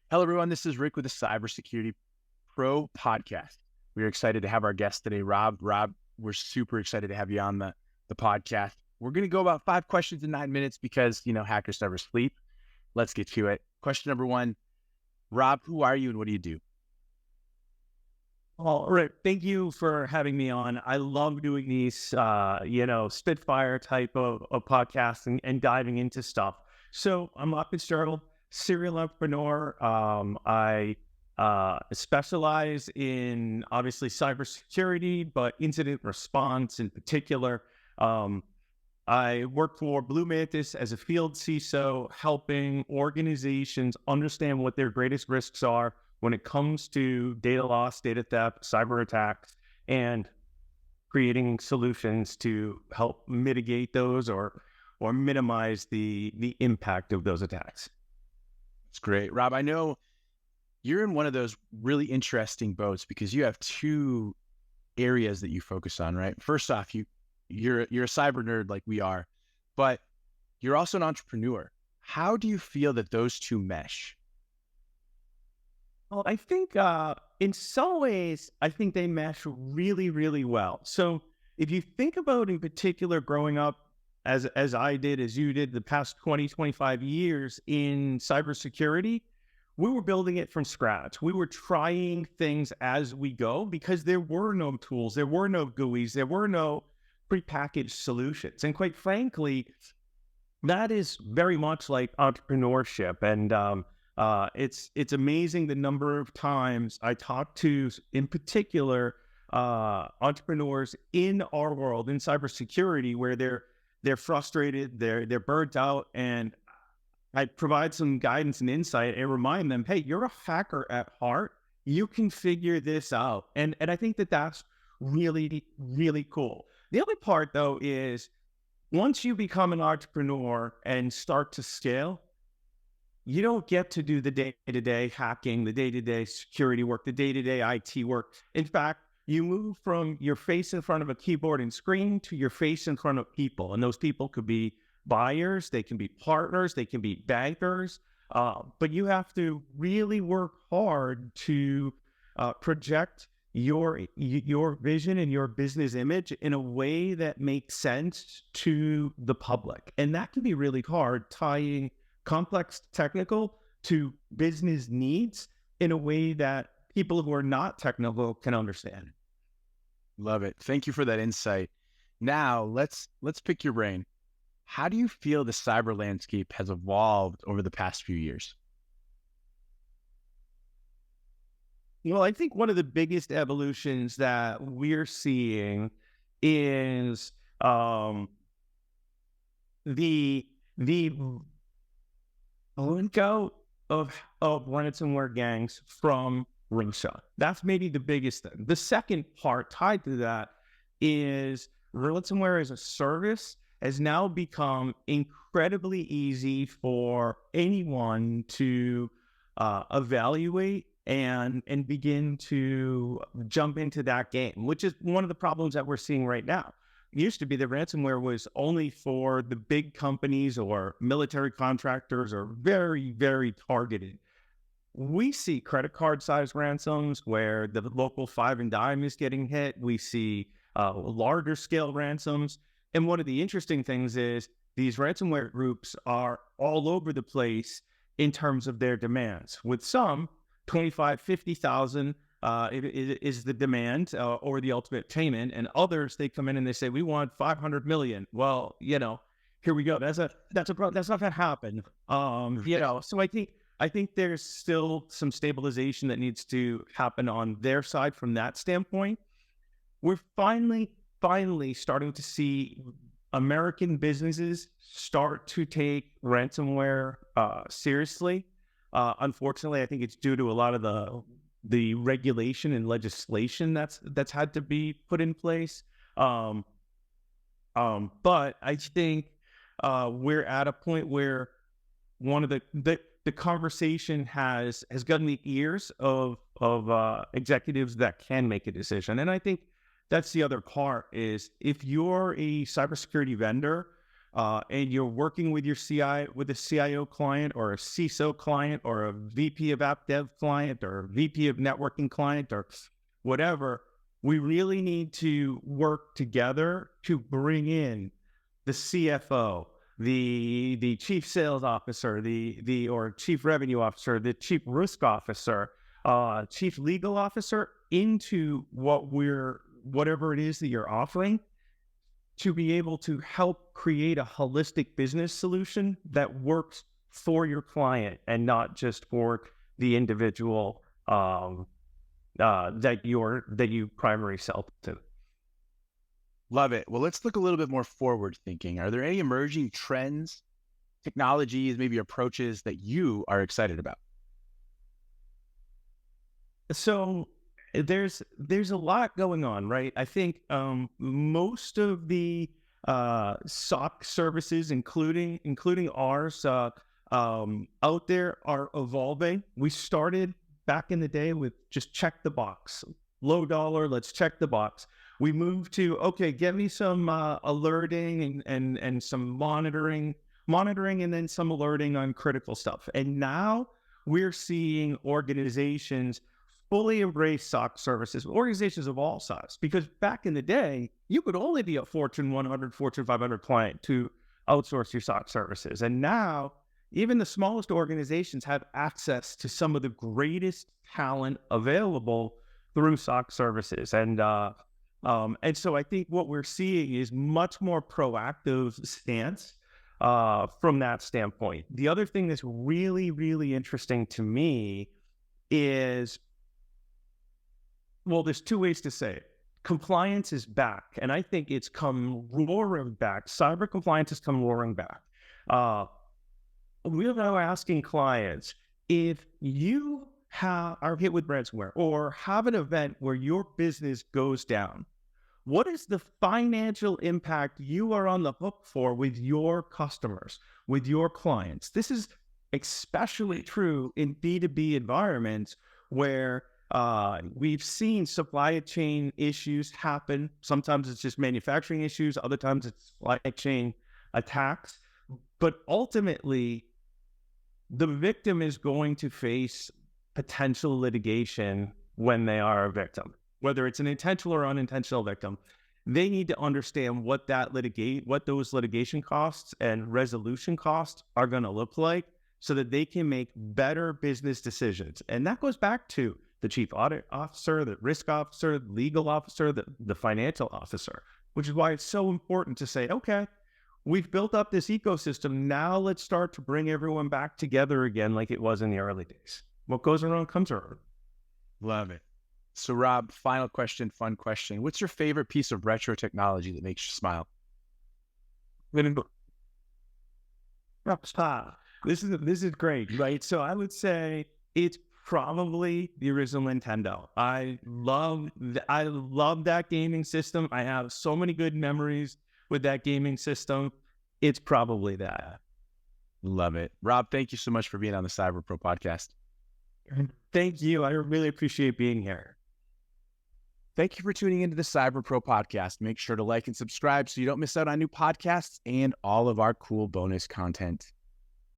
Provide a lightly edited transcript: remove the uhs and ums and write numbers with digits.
Hello, everyone. This is Rick with the Cybersecurity Pro podcast. We're excited to have our guest today, Rob. Rob, we're super excited to have you on the podcast. We're going to go about 5 questions in 9 minutes because, hackers never sleep. Let's get to it. Question number 1, Rob, who are you and what do you do? All right. Thank you for having me on. I love doing these, Spitfire type of podcasts and diving into stuff. So I'm Fitzgerald, serial entrepreneur. I specialize in obviously cybersecurity, but incident response in particular. I work for Blue Mantis as a field CISO, helping organizations understand what their greatest risks are when it comes to data loss, data theft, cyber attacks, and creating solutions to help mitigate those or minimize the impact of those attacks. It's great. Rob, I know you're in one of those really interesting boats because you have 2 areas that you focus on, right? First off, you're a cyber nerd like we are, but you're also an entrepreneur. How do you feel that those 2 mesh? Well, I think in some ways, I think they mesh really, really well. So if you think about in particular growing up as I did, as you did the past 20, 25 years in cybersecurity, we were building it from scratch. We were trying things as we go because there were no tools, there were no GUIs, there were no prepackaged solutions. And quite frankly, that is very much like entrepreneurship. And it's amazing the number of times I talk to, in particular, entrepreneurs in our world, in cybersecurity, where they're frustrated, they're burnt out, and I provide some guidance and insight and remind them, hey, you're a hacker at heart. You can figure this out. And I think that's really, really cool. The other part, though, is once you become an entrepreneur and start to scale, you don't get to do the day-to-day hacking, the day-to-day security work, the day-to-day IT work. In fact, you move from your face in front of a keyboard and screen to your face in front of people. And those people could be buyers, they can be partners, they can be bankers. But you have to really work hard to project your vision and your business image in a way that makes sense to the public. And that can be really hard, tying complex technical to business needs in a way that people who are not technical can understand. Love it. Thank you for that insight. Now, let's pick your brain. How do you feel the cyber landscape has evolved over the past few years? Well, I think one of the biggest evolutions that we're seeing is the link out of ransomware gangs from Russia. That's maybe the biggest thing. The second part tied to that is ransomware as a service has now become incredibly easy for anyone to evaluate and begin to jump into that game, which is one of the problems that we're seeing right now. It used to be that ransomware was only for the big companies or military contractors or very, very targeted. We see credit card size ransoms where the local five and dime is getting hit. We see larger scale ransoms. And one of the interesting things is these ransomware groups are all over the place in terms of their demands. With some, 25, 50,000 is the demand or the ultimate payment. And others, they come in and they say, we want 500 million. Well, here we go. That's not going to happen. So I think there's still some stabilization that needs to happen on their side from that standpoint. We're finally starting to see American businesses start to take ransomware seriously. Unfortunately, I think it's due to a lot of the regulation and legislation that's had to be put in place. But I think we're at a point where one of the conversation has gotten the ears of executives that can make a decision. And I think that's the other part is if you're a cybersecurity vendor, and you're working with your with a CIO client or a CISO client or a VP of app dev client or a VP of networking client or whatever, we really need to work together to bring in the CFO, the chief sales officer, or chief revenue officer, the chief risk officer, chief legal officer into whatever it is that you're offering, to be able to help create a holistic business solution that works for your client and not just for the individual that you primary sell to. Love it. Well, let's look a little bit more forward thinking. Are there any emerging trends, technologies, maybe approaches that you are excited about? So there's a lot going on, right? I think most of the SOC services, including ours, out there are evolving. We started back in the day with just check the box, low dollar, let's check the box. We moved to, okay, get me some alerting and some monitoring, and then some alerting on critical stuff. And now we're seeing organizations fully embrace SOC services, organizations of all sizes, because back in the day, you could only be a Fortune 100, Fortune 500 client to outsource your SOC services. And now even the smallest organizations have access to some of the greatest talent available through SOC services. And so I think what we're seeing is much more proactive stance from that standpoint. The other thing that's really, really interesting to me is, well, there's two ways to say it. Compliance is back, and I think it's come roaring back. Cyber compliance has come roaring back. We're now asking clients, if you are hit with ransomware or have an event where your business goes down, what is the financial impact you are on the hook for with your customers, with your clients? This is especially true in B2B environments where we've seen supply chain issues happen. Sometimes it's just manufacturing issues. Other times it's supply chain attacks. But ultimately, the victim is going to face potential litigation when they are a victim, whether it's an intentional or unintentional victim. They need to understand what those litigation costs and resolution costs are going to look like, so that they can make better business decisions. And that goes back to the chief audit officer, the risk officer, the legal officer, the financial officer, which is why it's so important to say, okay, we've built up this ecosystem. Now let's start to bring everyone back together again like it was in the early days. What goes around comes around. Love it. So Rob, final question, fun question. What's your favorite piece of retro technology that makes you smile? This is great, right? So I would say it's probably the original Nintendo. I love that gaming system. I have so many good memories with that gaming system. It's probably that. Love it. Rob, thank you so much for being on the Cyber Pro podcast. Thank you. I really appreciate being here. Thank you for tuning into the Cyber Pro podcast. Make sure to like and subscribe so you don't miss out on new podcasts and all of our cool bonus content.